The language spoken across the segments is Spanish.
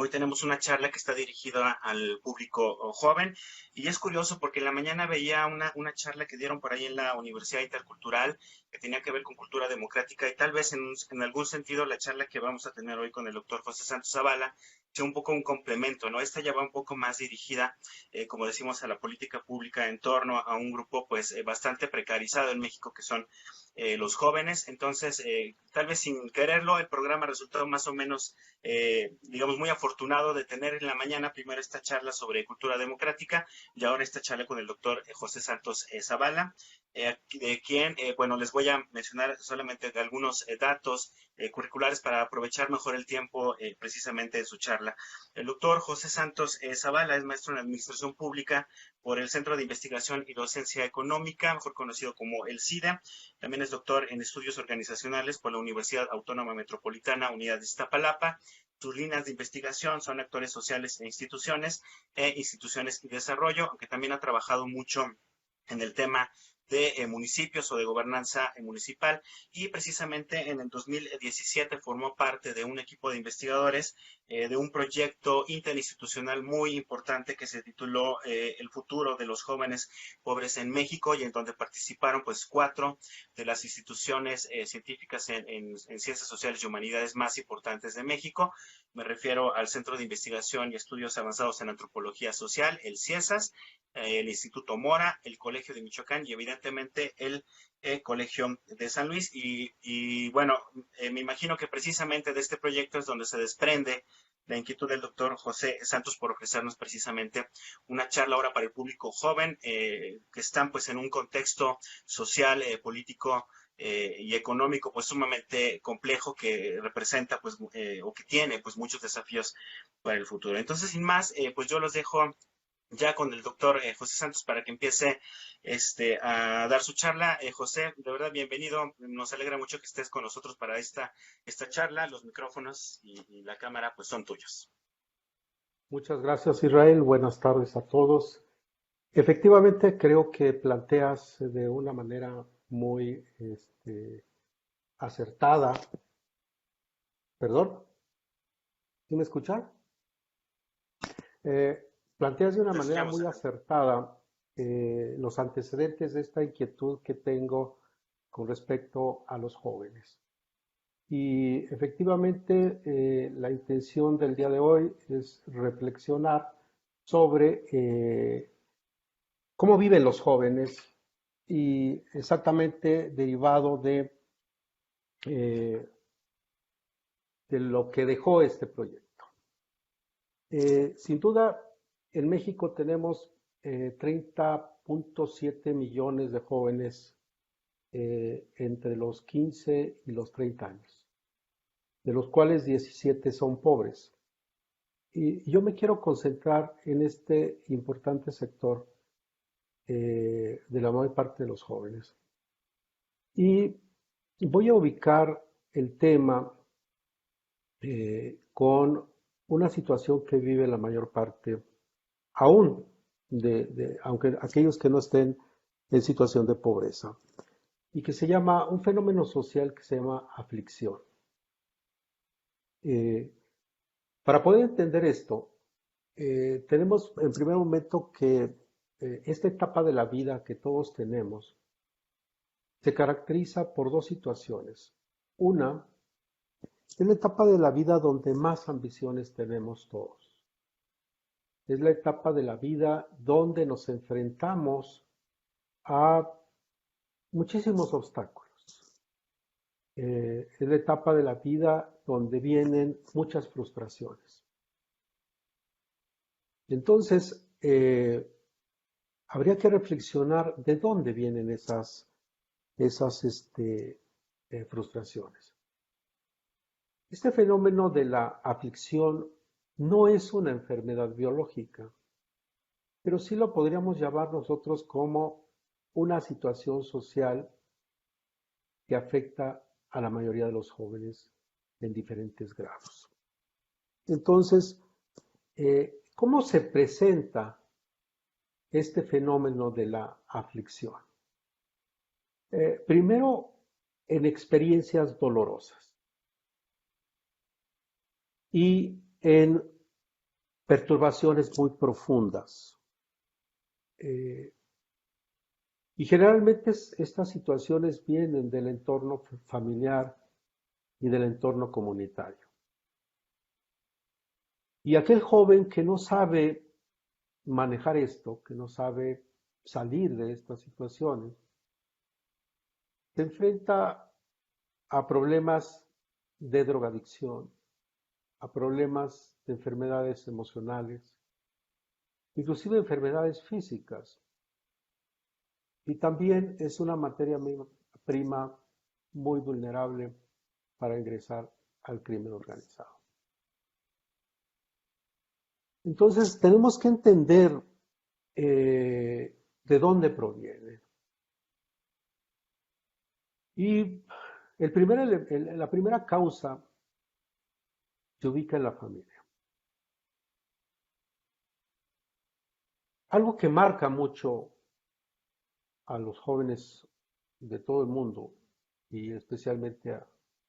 Hoy tenemos una charla que está dirigida al público joven y es curioso porque en la mañana veía una charla que dieron por ahí en la Universidad Intercultural que tenía que ver con cultura democrática y tal vez en algún sentido la charla que vamos a tener hoy con el doctor José Santos Zavala sea un poco un complemento, ¿no? Esta ya va un poco más dirigida, como decimos, a la política pública en torno a un grupo pues bastante precarizado en México que son los jóvenes. Entonces, tal vez sin quererlo, el programa resultó más o menos digamos, muy afortunado de tener en la mañana primero esta charla sobre cultura democrática y ahora esta charla con el doctor José Santos Zavala, de quien, bueno, les voy a mencionar solamente algunos datos curriculares para aprovechar mejor el tiempo precisamente de su charla. El doctor José Santos Zavala es maestro en Administración Pública por el Centro de Investigación y Docencia Económica, mejor conocido como el CIDA. También es doctor en Estudios Organizacionales por la Universidad Autónoma Metropolitana, Unidad de Iztapalapa. Sus líneas de investigación son actores sociales e instituciones y desarrollo, aunque también ha trabajado mucho en el tema de municipios o de gobernanza municipal y precisamente en el 2017 formó parte de un equipo de investigadores de un proyecto interinstitucional muy importante que se tituló El futuro de los jóvenes pobres en México y en donde participaron pues 4 de las instituciones científicas en ciencias sociales y humanidades más importantes de México. Me refiero al Centro de Investigación y Estudios Avanzados en Antropología Social, el CIESAS, el Instituto Mora, el Colegio de Michoacán y evidentemente el Colegio de San Luis. Bueno, me imagino que precisamente de este proyecto es donde se desprende la inquietud del doctor José Santos por ofrecernos precisamente una charla ahora para el público joven que están pues en un contexto social, político y económico pues sumamente complejo que representa pues o que tiene pues muchos desafíos para el futuro. Entonces, sin más, pues yo los dejo ya con el doctor José Santos para que empiece a dar su charla. José, de verdad, bienvenido. Nos alegra mucho que estés con nosotros para esta charla. Los micrófonos y la cámara pues son tuyos. Muchas gracias, Israel. Buenas tardes a todos. Efectivamente, creo que planteas de una manera muy acertada. ¿Perdón? ¿Sí me escuchan? Planteas de una Te manera escuchamos, muy adelante. acertada los antecedentes de esta inquietud que tengo con respecto a los jóvenes. Y efectivamente, la intención del día de hoy es reflexionar sobre cómo viven los jóvenes y exactamente derivado eh, de lo que dejó este proyecto. Sin duda, en México tenemos 30.7 millones de jóvenes entre los 15 y los 30 años, de los cuales 17 son pobres. Y yo me quiero concentrar en este importante sector de la mayor parte de los jóvenes. Y voy a ubicar el tema con una situación que vive la mayor parte, aún aunque aquellos que no estén en situación de pobreza, y que se llama un fenómeno social que se llama aflicción. Eh, para poder entender esto, tenemos en primer momento que esta etapa de la vida que todos tenemos se caracteriza por dos situaciones. Una es la etapa de la vida donde más ambiciones tenemos todos. Es la etapa de la vida donde nos enfrentamos a muchísimos obstáculos. Es la etapa de la vida donde vienen muchas frustraciones. Entonces, habría que reflexionar de dónde vienen esas frustraciones. Este fenómeno de la aflicción no es una enfermedad biológica, pero sí lo podríamos llamar nosotros como una situación social que afecta a la mayoría de los jóvenes en diferentes grados. Entonces, ¿cómo se presenta este fenómeno de la aflicción? Primero, en experiencias dolorosas y en perturbaciones muy profundas. Y generalmente estas situaciones vienen del entorno familiar y del entorno comunitario. Y aquel joven que no sabe manejar esto, que no sabe salir de estas situaciones, se enfrenta a problemas de drogadicción, a problemas de enfermedades emocionales, inclusive enfermedades físicas. Y también es una materia prima muy vulnerable para ingresar al crimen organizado. Entonces tenemos que entender de dónde proviene. Y la primera causa se ubica en la familia. Algo que marca mucho a los jóvenes de todo el mundo y especialmente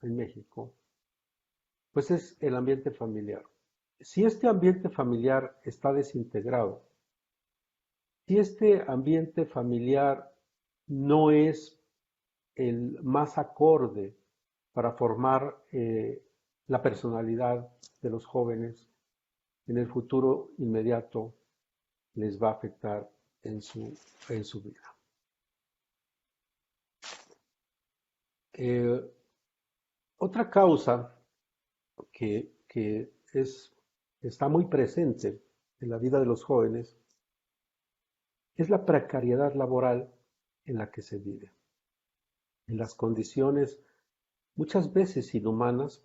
en México, pues es el ambiente familiar. Si este ambiente familiar está desintegrado, si este ambiente familiar no es el más acorde para formar la personalidad de los jóvenes, en el futuro inmediato les va a afectar en su vida. Otra causa que está muy presente en la vida de los jóvenes es la precariedad laboral en la que se vive, en las condiciones muchas veces inhumanas.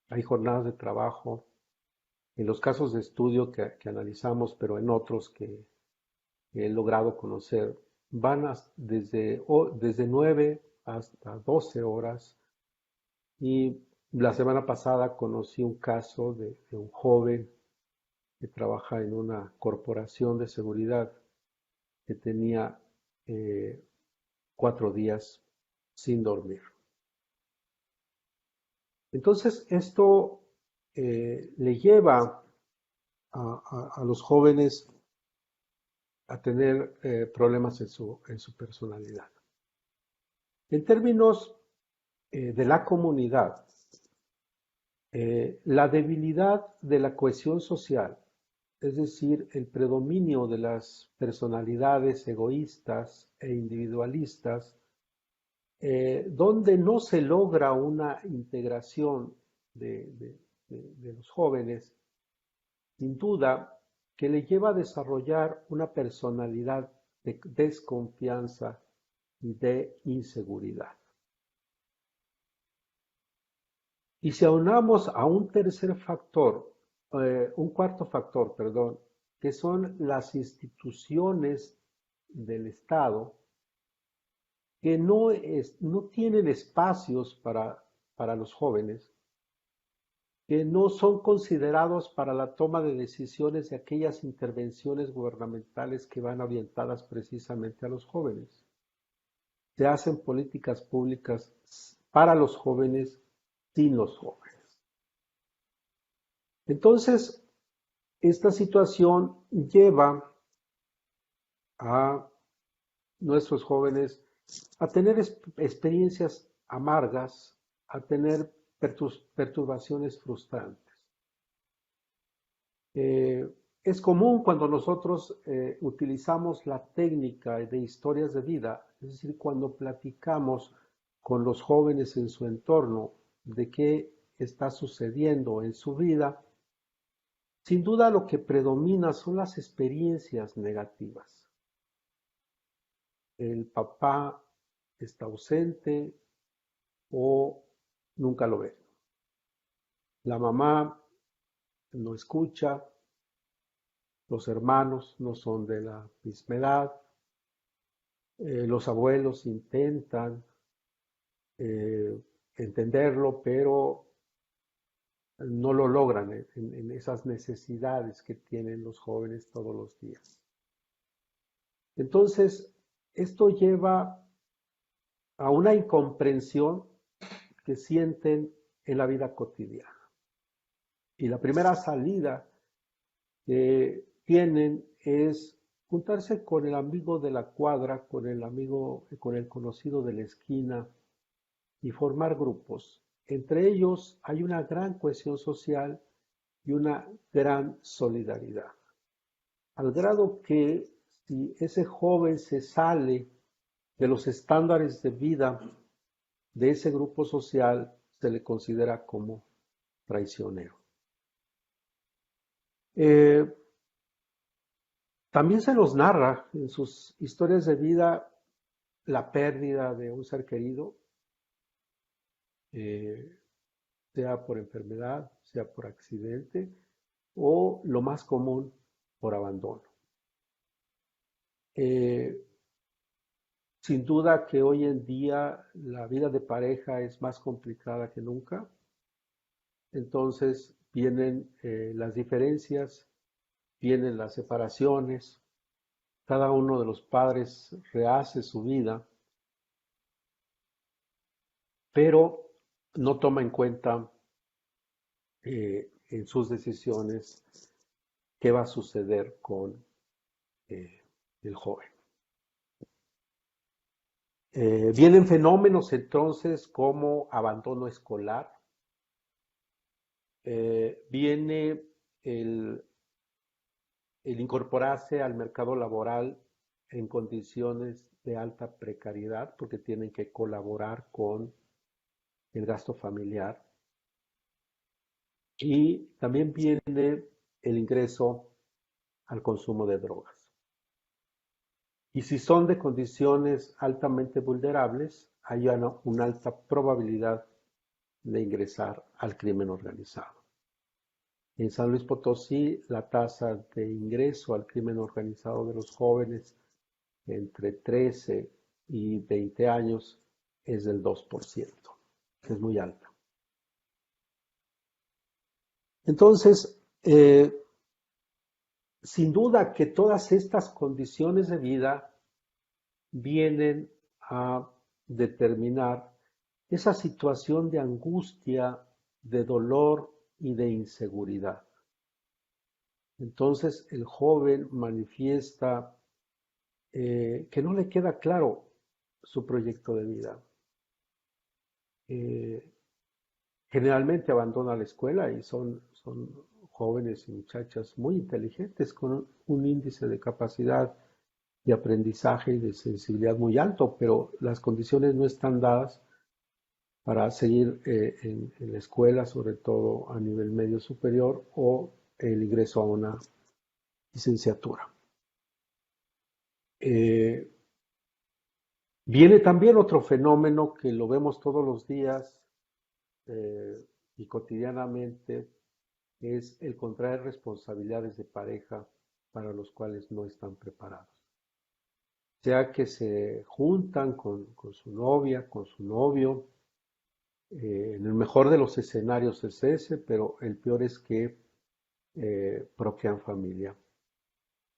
Hay jornadas de trabajo, en los casos de estudio que analizamos, pero en otros que he logrado conocer, van desde 9 hasta 12 horas. Y la semana pasada conocí un caso de un joven que trabaja en una corporación de seguridad que tenía 4 días sin dormir. Entonces esto le lleva a los jóvenes a tener problemas en su personalidad. En términos de la comunidad, la debilidad de la cohesión social, es decir, el predominio de las personalidades egoístas e individualistas, donde no se logra una integración de los jóvenes, sin duda que le lleva a desarrollar una personalidad de desconfianza y de inseguridad. Y si aunamos a un cuarto factor, perdón, que son las instituciones del Estado, que no tienen espacios para los jóvenes, que no son considerados para la toma de decisiones de aquellas intervenciones gubernamentales que van orientadas precisamente a los jóvenes. Se hacen políticas públicas para los jóvenes, sin los jóvenes. Entonces, esta situación lleva a nuestros jóvenes a tener experiencias amargas, a tener perturbaciones frustrantes. Es común cuando nosotros utilizamos la técnica de historias de vida, es decir, cuando platicamos con los jóvenes en su entorno de qué está sucediendo en su vida, sin duda lo que predomina son las experiencias negativas. El papá está ausente o nunca lo ve. La mamá no escucha, los hermanos no son de la misma edad, los abuelos intentan entenderlo, pero no lo logran en esas necesidades que tienen los jóvenes todos los días. Entonces, esto lleva a una incomprensión que sienten en la vida cotidiana. Y la primera salida que tienen es juntarse con el amigo de la cuadra, con el amigo, con el conocido de la esquina y formar grupos. Entre ellos hay una gran cohesión social y una gran solidaridad. Al grado que si ese joven se sale de los estándares de vida de ese grupo social, se le considera como traicionero. Eh, También se nos narra en sus historias de vida la pérdida de un ser querido, eh, sea por enfermedad, sea por accidente o lo más común, por abandono. Eh, Sin duda que hoy en día la vida de pareja es más complicada que nunca, entonces vienen las diferencias, vienen las separaciones, cada uno de los padres rehace su vida, pero no toma en cuenta en sus decisiones qué va a suceder con el joven. Vienen fenómenos entonces como abandono escolar, viene el, el incorporarse al mercado laboral en condiciones de alta precariedad porque tienen que colaborar con el gasto familiar. Y también viene el ingreso al consumo de drogas. Y si son de condiciones altamente vulnerables, hay una alta probabilidad de ingresar al crimen organizado. En San Luis Potosí, la tasa de ingreso al crimen organizado de los jóvenes entre 13 y 20 años es del 2%, que es muy alta. Entonces, sin duda que todas estas condiciones de vida vienen a determinar esa situación de angustia, de dolor y de inseguridad. Entonces el joven manifiesta que no le queda claro su proyecto de vida. Eh, Generalmente abandona la escuela y son jóvenes y muchachas muy inteligentes con un índice de capacidad de aprendizaje y de sensibilidad muy alto, pero las condiciones no están dadas para seguir en la escuela, sobre todo a nivel medio superior, o el ingreso a una licenciatura. Eh, Viene también otro fenómeno que lo vemos todos los días y cotidianamente, es el contraer responsabilidades de pareja para los cuales no están preparados. Sea que se juntan con su novia, con su novio, en el mejor de los escenarios es ese, pero el peor es que procrean familia.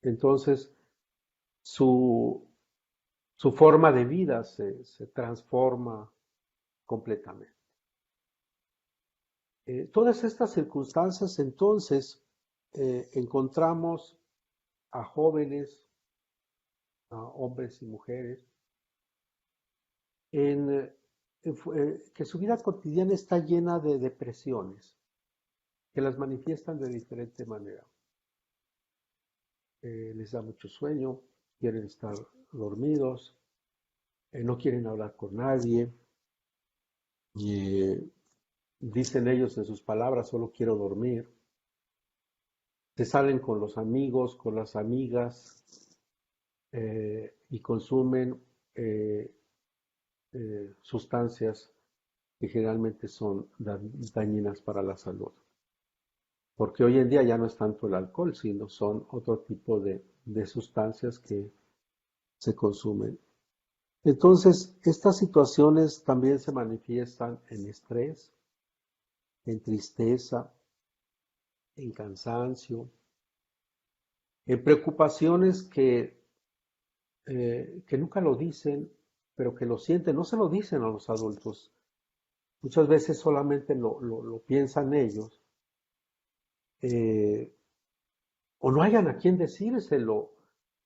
Entonces, su, su forma de vida se transforma completamente. Todas estas circunstancias, entonces, encontramos a jóvenes, a hombres y mujeres, que su vida cotidiana está llena de depresiones, que las manifiestan de diferente manera. Les da mucho sueño, quieren estar dormidos, no quieren hablar con nadie, y dicen ellos en sus palabras, solo quiero dormir. Se salen con los amigos, con las amigas, y consumen sustancias que generalmente son dañinas para la salud. Porque hoy en día ya no es tanto el alcohol, sino son otro tipo de sustancias que se consumen. Entonces, estas situaciones también se manifiestan en estrés, en tristeza, en cansancio, en preocupaciones que nunca lo dicen, pero que lo sienten, no se lo dicen a los adultos. Muchas veces solamente lo piensan ellos eh, o no hayan a quien decírselo.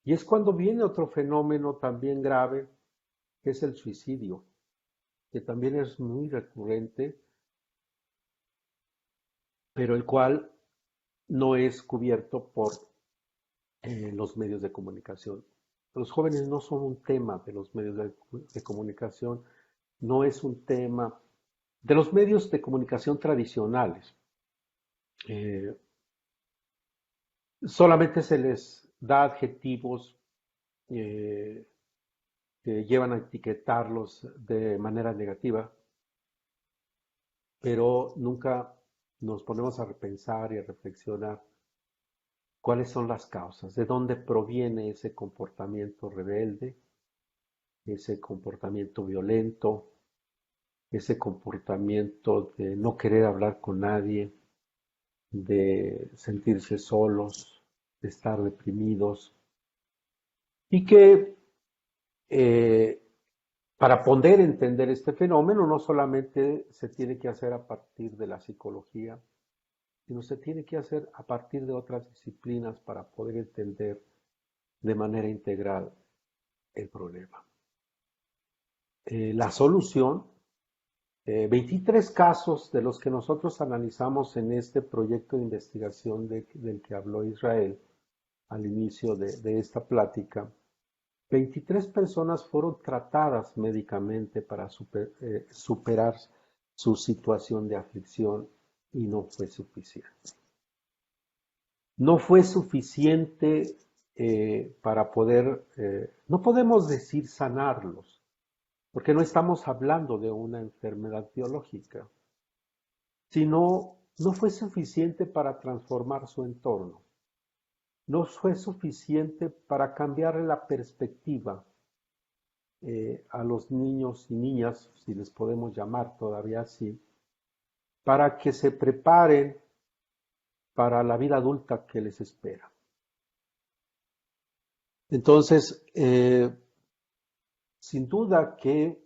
Y es cuando viene otro fenómeno también grave, que es el suicidio, que también es muy recurrente, pero el cual no es cubierto por los medios de comunicación. Los jóvenes no son un tema de los medios de comunicación, no es un tema de los medios de comunicación tradicionales. Eh, Solamente se les da adjetivos eh, que llevan a etiquetarlos de manera negativa, pero nunca nos ponemos a repensar y a reflexionar cuáles son las causas, de dónde proviene ese comportamiento rebelde, ese comportamiento violento, ese comportamiento de no querer hablar con nadie, de sentirse solos, de estar deprimidos, y que eh, para poder entender este fenómeno no solamente se tiene que hacer a partir de la psicología, sino se tiene que hacer a partir de otras disciplinas para poder entender de manera integral el problema. La solución, 23 casos de los que nosotros analizamos en este proyecto de investigación del que habló Israel al inicio de esta plática, 23 personas fueron tratadas médicamente para superar su situación de aflicción y no fue suficiente. No fue suficiente para poder, no podemos decir sanarlos, porque no estamos hablando de una enfermedad biológica, sino no fue suficiente para transformar su entorno, no fue suficiente para cambiarle la perspectiva a los niños y niñas, si les podemos llamar todavía así, para que se preparen para la vida adulta que les espera. Entonces, sin duda que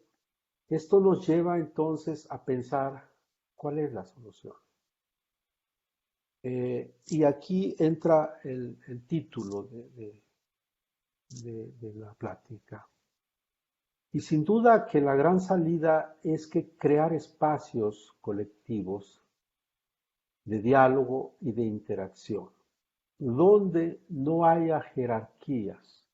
esto nos lleva entonces a pensar cuál es la solución. Y aquí entra el título de la plática. Y sin duda que la gran salida es que crear espacios colectivos de diálogo y de interacción, donde no haya jerarquías,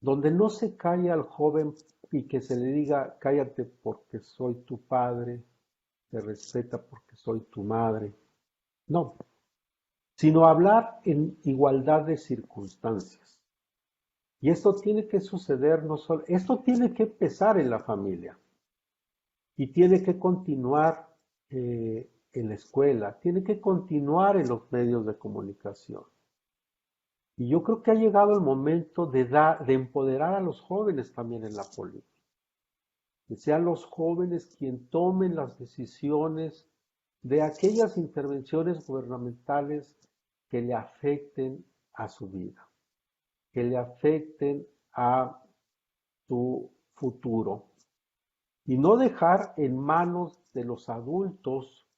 donde no se calle al joven y que se le diga cállate porque soy tu padre, te respeta porque soy tu madre. No, sino hablar en igualdad de circunstancias. Y esto tiene que suceder no solo, esto tiene que empezar en la familia y tiene que continuar en la escuela, tiene que continuar en los medios de comunicación. Y yo creo que ha llegado el momento de empoderar a los jóvenes también en la política. Que sean los jóvenes quienes tomen las decisiones de aquellas intervenciones gubernamentales que le afecten a su vida, que le afecten a su futuro. Y no dejar en manos de los adultos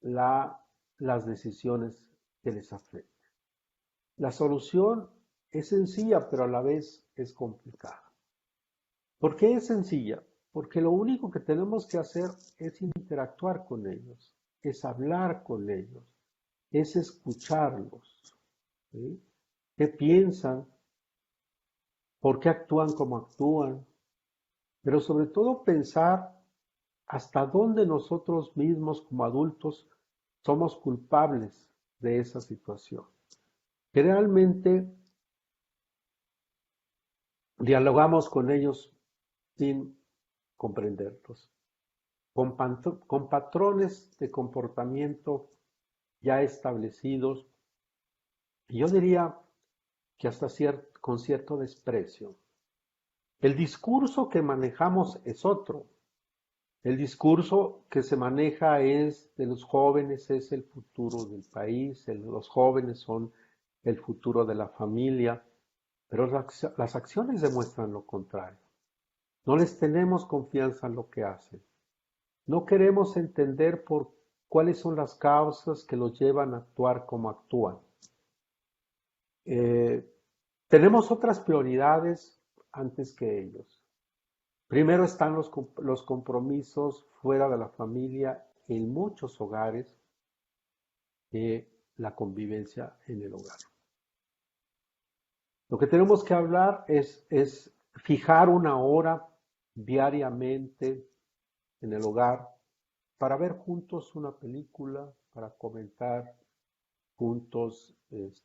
las decisiones que les afecten. La solución es sencilla, pero a la vez es complicada. ¿Por qué es sencilla? Porque lo único que tenemos que hacer es interactuar con ellos, es hablar con ellos, es escucharlos. ¿Sí? ¿Qué piensan? ¿Por qué actúan como actúan? Pero sobre todo pensar hasta dónde nosotros mismos como adultos somos culpables de esa situación. Que realmente dialogamos con ellos sin comprenderlos, con patrones de comportamiento ya establecidos, y yo diría que hasta con cierto desprecio. El discurso que manejamos es otro. El discurso que se maneja es de los jóvenes, es el futuro del país, los jóvenes son el futuro de la familia, pero las acciones demuestran lo contrario. No les tenemos confianza en lo que hacen. No queremos entender cuáles son las causas que los llevan a actuar como actúan. Tenemos otras prioridades antes que ellos. Primero están los compromisos fuera de la familia en muchos hogares de la convivencia en el hogar. Lo que tenemos que hablar es fijar una hora diariamente en el hogar para ver juntos una película, para comentar juntos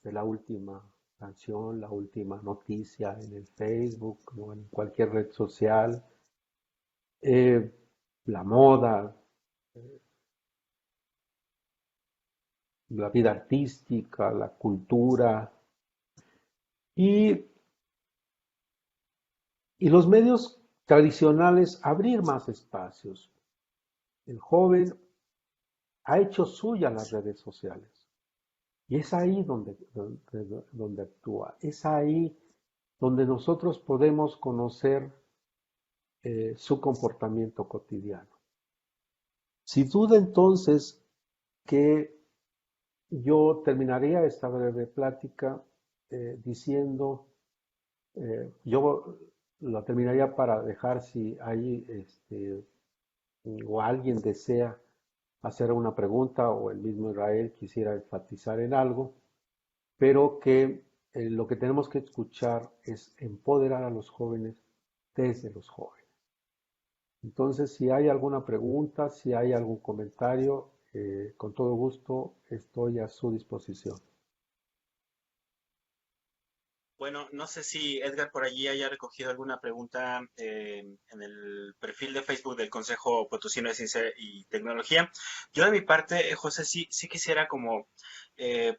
la última canción, la última noticia en el Facebook o en cualquier red social, la moda, la vida artística, la cultura y, y los medios tradicionales, abrir más espacios. El joven ha hecho suyas las redes sociales y es ahí donde actúa, es ahí donde nosotros podemos conocer su comportamiento cotidiano. Si duda entonces que yo terminaría esta breve plática diciendo, yo la terminaría para dejar si hay o alguien desea hacer una pregunta o el mismo Israel quisiera enfatizar en algo, pero que lo que tenemos que escuchar es empoderar a los jóvenes desde los jóvenes. Entonces, si hay alguna pregunta, si hay algún comentario, con todo gusto estoy a su disposición. Bueno, no sé si Edgar por allí haya recogido alguna pregunta en el perfil de Facebook del Consejo Potosino de Ciencia y Tecnología. Yo de mi parte, José, sí quisiera como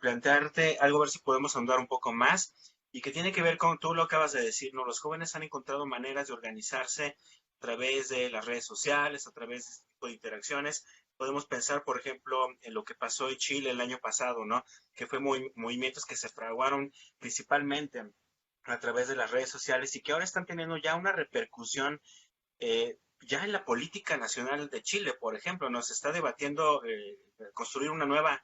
plantearte algo, a ver si podemos ahondar un poco más y que tiene que ver con, tú lo acabas de decir, ¿no? Los jóvenes han encontrado maneras de organizarse a través de las redes sociales, a través de este tipo de interacciones. Podemos pensar, por ejemplo, en lo que pasó en Chile el año pasado, ¿no? Que fue movimientos que se fraguaron principalmente a través de las redes sociales y que ahora están teniendo ya una repercusión ya en la política nacional de Chile, por ejemplo, nos está debatiendo construir una nueva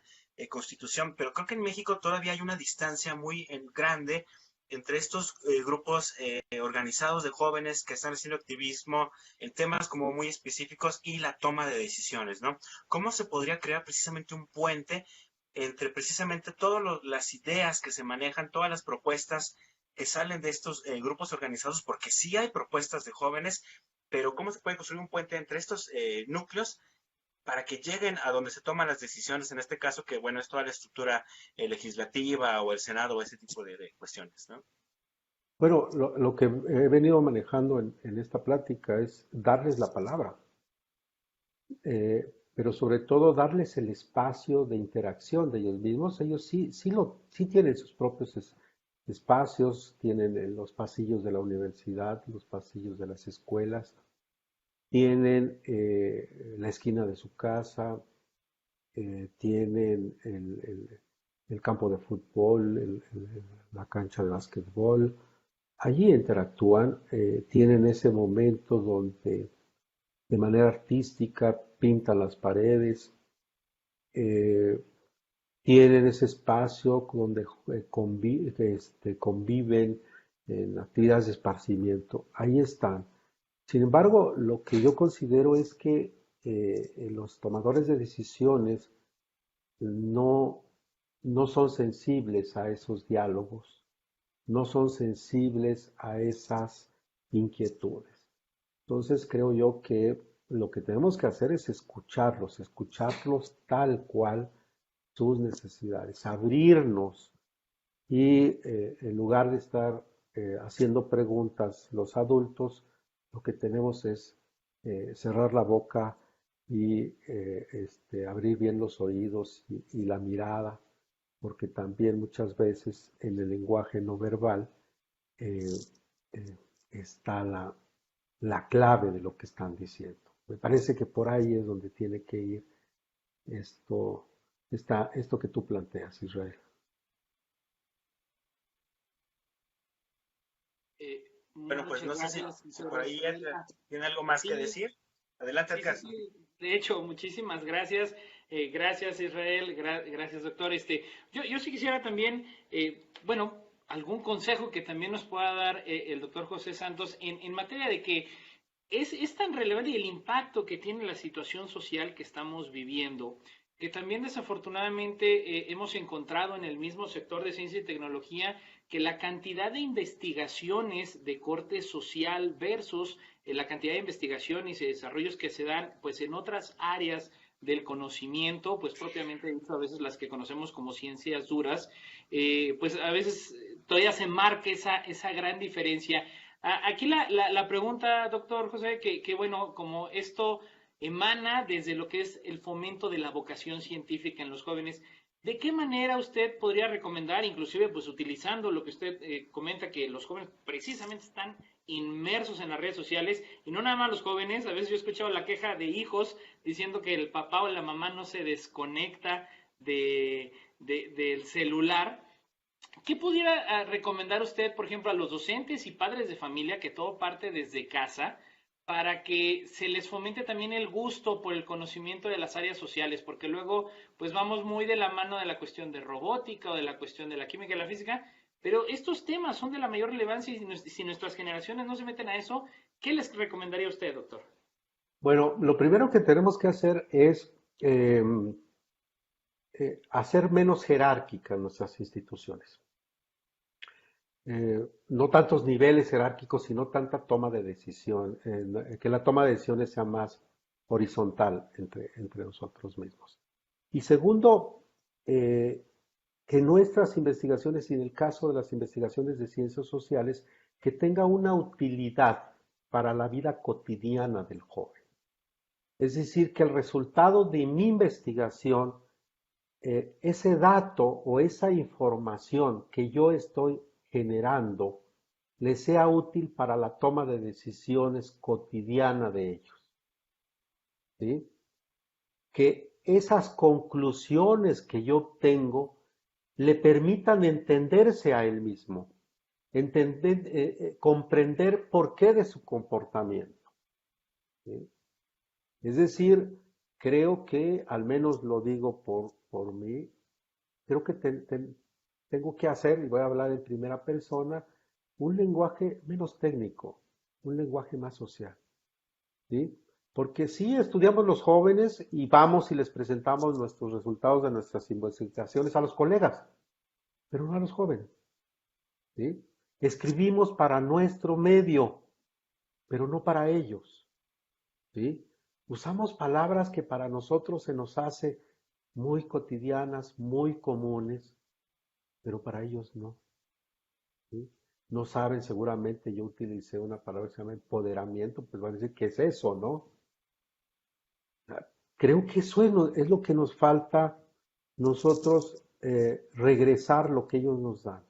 constitución, pero creo que en México todavía hay una distancia muy grande entre estos grupos organizados de jóvenes que están haciendo activismo en temas como muy específicos y la toma de decisiones, ¿no? ¿Cómo se podría crear precisamente un puente entre precisamente todas las ideas que se manejan, todas las propuestas que salen de estos grupos organizados, porque sí hay propuestas de jóvenes, pero ¿cómo se puede construir un puente entre estos núcleos para que lleguen a donde se toman las decisiones, en este caso que, bueno, es toda la estructura legislativa o el Senado o ese tipo de cuestiones, ¿no? Bueno, lo que he venido manejando en esta plática es darles la palabra, pero sobre todo darles el espacio de interacción de ellos mismos. Ellos sí tienen sus propios espacios, tienen los pasillos de la universidad, los pasillos de las escuelas, tienen la esquina de su casa, tienen el campo de fútbol, la cancha de básquetbol. Allí interactúan, tienen ese momento donde de manera artística pintan las paredes, eh, tienen ese espacio donde conviven en actividades de esparcimiento. Ahí están. Sin embargo, lo que yo considero es que los tomadores de decisiones no, no son sensibles a esos diálogos, no son sensibles a esas inquietudes. Entonces creo yo que lo que tenemos que hacer es escucharlos tal cual sus necesidades, abrirnos y en lugar de estar haciendo preguntas los adultos, lo que tenemos es cerrar la boca y abrir bien los oídos y la mirada, porque también muchas veces en el lenguaje no verbal eh, eh, está la clave de lo que están diciendo. Me parece que por ahí es donde tiene que ir esto, esto que tú planteas, Israel. Bueno, pues Muchas no sé gracias, si por ahí Israel. Edgar tiene algo más que Sí, decir. Adelante, sí, sí, Edgar. sí. De hecho, muchísimas gracias. Gracias, Israel. Gracias, doctor. Yo sí quisiera también, bueno, algún consejo que también nos pueda dar el doctor José Santos en materia de que es tan relevante y el impacto que tiene la situación social que estamos viviendo, que también desafortunadamente hemos encontrado en el mismo sector de ciencia y tecnología que la cantidad de investigaciones de corte social versus la cantidad de investigaciones y desarrollos que se dan pues en otras áreas del conocimiento, pues propiamente dicho, a veces las que conocemos como ciencias duras, pues a veces todavía se marca esa gran diferencia. Aquí la pregunta, doctor José, que bueno, como esto emana desde lo que es el fomento de la vocación científica en los jóvenes, ¿de qué manera usted podría recomendar, inclusive pues utilizando lo que usted comenta, que los jóvenes precisamente están inmersos en las redes sociales, y no nada más los jóvenes? A veces yo he escuchado la queja de hijos diciendo que el papá o la mamá no se desconecta del celular. ¿Qué pudiera recomendar usted, por ejemplo, a los docentes y padres de familia, que todo parte desde casa, para que se les fomente también el gusto por el conocimiento de las áreas sociales? Porque luego, pues vamos muy de la mano de la cuestión de robótica o de la cuestión de la química y la física, pero estos temas son de la mayor relevancia y si nuestras generaciones no se meten a eso, ¿qué les recomendaría a usted, doctor? Bueno, lo primero que tenemos que hacer es eh, hacer menos jerárquicas nuestras instituciones. No tantos niveles jerárquicos, sino tanta toma de decisión, que la toma de decisiones sea más horizontal entre nosotros mismos. Y segundo, eh, que nuestras investigaciones, y en el caso de las investigaciones de ciencias sociales, que tenga una utilidad para la vida cotidiana del joven. Es decir, que el resultado de mi investigación, ese dato o esa información que yo estoy generando, le sea útil para la toma de decisiones cotidiana de ellos. ¿Sí? Que esas conclusiones que yo tengo le permitan entenderse a él mismo, comprender por qué de su comportamiento. ¿Sí? Es decir, creo que, al menos lo digo por mí, creo que tengo que hacer, y voy a hablar en primera persona, un lenguaje menos técnico, un lenguaje más social. ¿Sí? Porque sí estudiamos los jóvenes y vamos y les presentamos nuestros resultados de nuestras investigaciones a los colegas, pero no a los jóvenes. ¿Sí? Escribimos para nuestro medio, pero no para ellos. ¿Sí? Usamos palabras que para nosotros se nos hace muy cotidianas, muy comunes, pero para ellos no. ¿Sí? No saben, seguramente yo utilicé una palabra que se llama empoderamiento, pues van a decir, ¿qué es eso, no? Creo que eso es lo que nos falta nosotros regresar lo que ellos nos dan.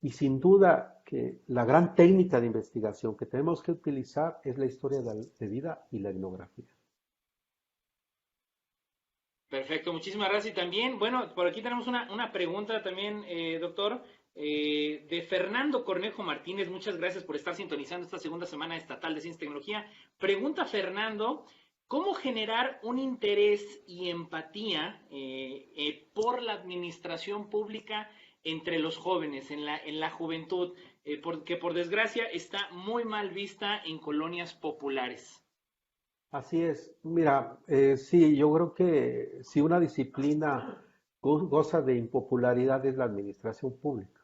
Y sin duda que la gran técnica de investigación que tenemos que utilizar es la historia de vida y la etnografía. Perfecto, muchísimas gracias. Y también, bueno, por aquí tenemos una pregunta también, doctor, de Fernando Cornejo Martínez. Muchas gracias por estar sintonizando esta segunda semana estatal de Ciencia y Tecnología. Pregunta Fernando, ¿cómo generar un interés y empatía por la administración pública entre los jóvenes, en la juventud, porque por desgracia está muy mal vista en colonias populares? Así es. Mira, sí, yo creo que si una disciplina goza de impopularidad es la administración pública.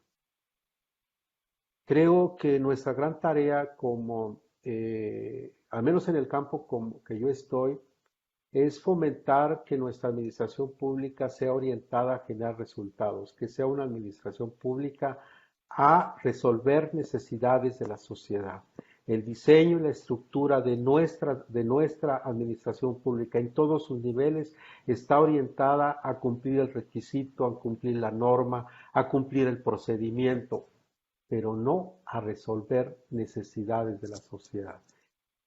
Creo que nuestra gran tarea como, al menos en el campo como que yo estoy, es fomentar que nuestra administración pública sea orientada a generar resultados, que sea una administración pública a resolver necesidades de la sociedad. El diseño y la estructura de nuestra administración pública en todos sus niveles está orientada a cumplir el requisito, a cumplir la norma, a cumplir el procedimiento, pero no a resolver necesidades de la sociedad.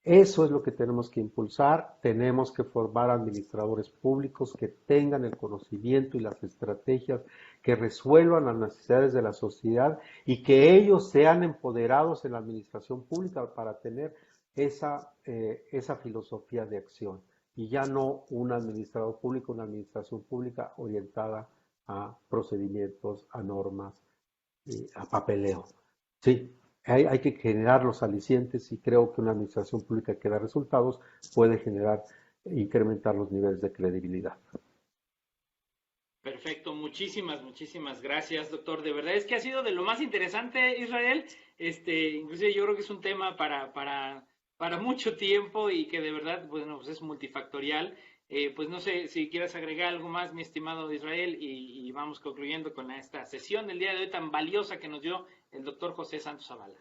Eso es lo que tenemos que impulsar. Tenemos que formar administradores públicos que tengan el conocimiento y las estrategias que resuelvan las necesidades de la sociedad y que ellos sean empoderados en la administración pública para tener esa filosofía de acción. y ya no un administrador público, una administración pública orientada a procedimientos, a normas, a papeleo. Sí, hay que generar los alicientes y creo que una administración pública que da resultados puede generar, incrementar los niveles de credibilidad. Perfecto, muchísimas gracias, doctor. De verdad es que ha sido de lo más interesante, Israel. Inclusive yo creo que es un tema para mucho tiempo y que de verdad, bueno, pues es multifactorial. Pues no sé si quieres agregar algo más, mi estimado Israel, y vamos concluyendo con esta sesión del día de hoy tan valiosa que nos dio el doctor José Santos Zavala.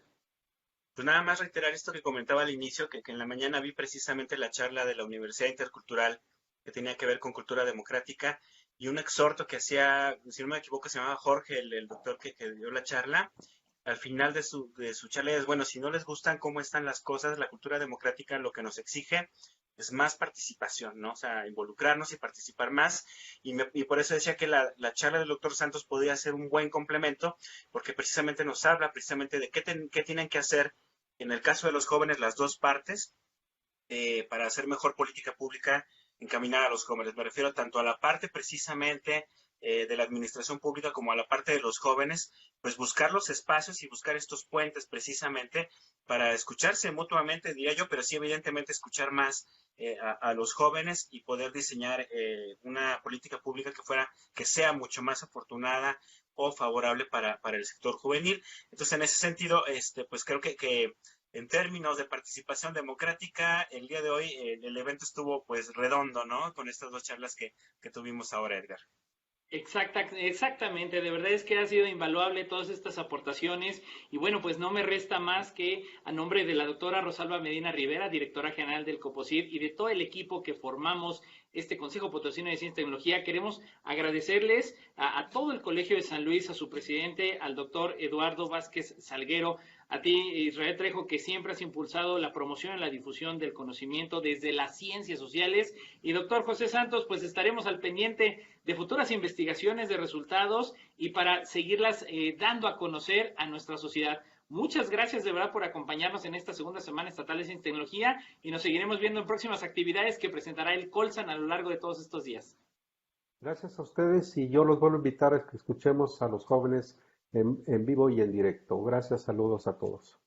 Pues nada más reiterar esto que comentaba al inicio, que en la mañana vi precisamente la charla de la Universidad Intercultural que tenía que ver con cultura democrática y un exhorto que hacía, si no me equivoco, se llamaba Jorge, el doctor que dio la charla. Al final de su charla es, bueno, si no les gustan cómo están las cosas, la cultura democrática lo que nos exige es más participación, ¿no? O sea, involucrarnos y participar más. Y por eso decía que la charla del doctor Santos podía ser un buen complemento, porque precisamente nos habla precisamente de qué tienen que hacer en el caso de los jóvenes las dos partes para hacer mejor política pública encaminada a los jóvenes. Me refiero tanto a la parte precisamente de la administración pública como a la parte de los jóvenes, pues buscar los espacios y buscar estos puentes precisamente para escucharse mutuamente, diría yo, pero sí evidentemente escuchar más a los jóvenes y poder diseñar una política pública que sea mucho más afortunada o favorable para el sector juvenil. Entonces, en ese sentido, pues creo que en términos de participación democrática, el día de hoy el evento estuvo pues redondo, ¿no? Con estas dos charlas que tuvimos ahora, Edgar. Exactamente, de verdad es que ha sido invaluable todas estas aportaciones y bueno, pues no me resta más que a nombre de la doctora Rosalba Medina Rivera, directora general del COPOSIT y de todo el equipo que formamos este Consejo Potosino de Ciencia y Tecnología, queremos agradecerles a todo el Colegio de San Luis, a su presidente, al doctor Eduardo Vázquez Salguero, a ti, Israel Trejo, que siempre has impulsado la promoción y la difusión del conocimiento desde las ciencias sociales. Y doctor José Santos, pues estaremos al pendiente de futuras investigaciones, de resultados y para seguirlas dando a conocer a nuestra sociedad. Muchas gracias de verdad por acompañarnos en esta segunda semana estatal de Ciencia y Tecnología y nos seguiremos viendo en próximas actividades que presentará el Colsan a lo largo de todos estos días. Gracias a ustedes y yo los vuelvo a invitar a que escuchemos a los jóvenes en vivo y en directo. Gracias, saludos a todos.